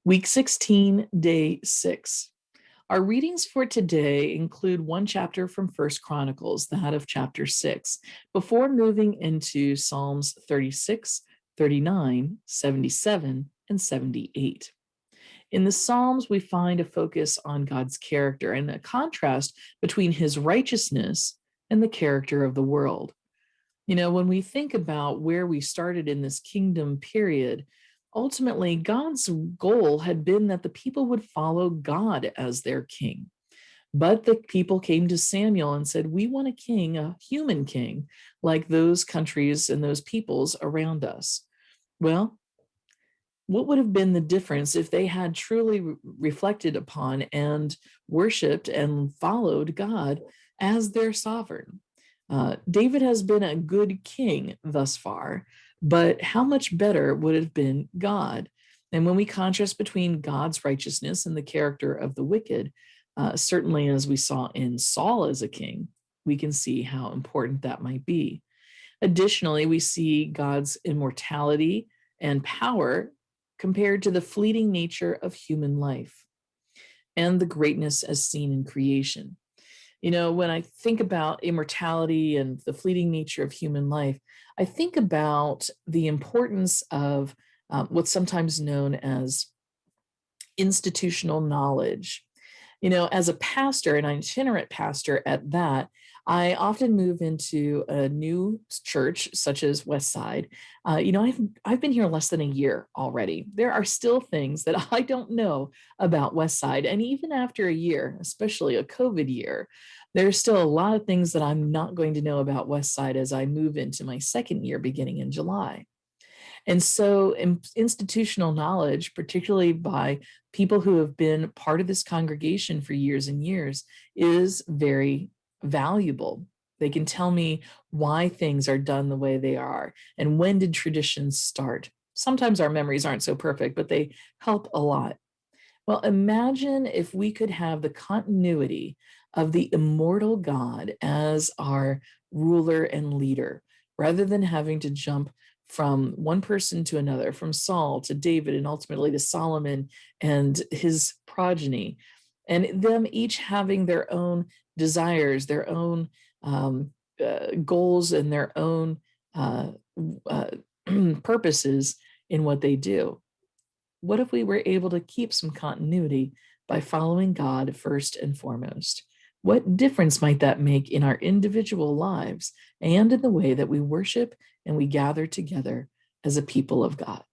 Week 16, day 6. Our readings for today include one chapter from First Chronicles, that of chapter 6, before moving into Psalms 36, 39, 77, and 78. In the Psalms, we find a focus on God's character and a contrast between his righteousness and the character of the world. When we think about where we started in this kingdom period, ultimately God's goal had been that the people would follow God as their king. But the people came to Samuel and said, "We want a king, a human king, like those countries and those peoples around us." Well, what would have been the difference if they had truly reflected upon and worshiped and followed God as their sovereign? David has been a good king thus far, but how much better would it have been God? And when we contrast between God's righteousness and the character of the wicked, certainly as we saw in Saul as a king, we can see how important that might be. Additionally, we see God's immortality and power compared to the fleeting nature of human life and the greatness as seen in creation. When I think about immortality and the fleeting nature of human life, I think about the importance of what's sometimes known as institutional knowledge. As a pastor, an itinerant pastor at that, I often move into a new church, such as Westside. I've been here less than a year already. There are still things that I don't know about Westside, and even after a year, especially a COVID year, there's still a lot of things that I'm not going to know about Westside as I move into my second year beginning in July. And so institutional knowledge, particularly by people who have been part of this congregation for years and years, is very valuable. They can tell me why things are done the way they are and when did traditions start. Sometimes our memories aren't so perfect, but they help a lot. Well, imagine if we could have the continuity of the immortal God as our ruler and leader, rather than having to jump from one person to another, from Saul to David, and ultimately to Solomon and his progeny, and them each having their own desires, their own goals, and their own uh, purposes in what they do. What if we were able to keep some continuity by following God first and foremost? What difference might that make in our individual lives and in the way that we worship and we gather together as a people of God?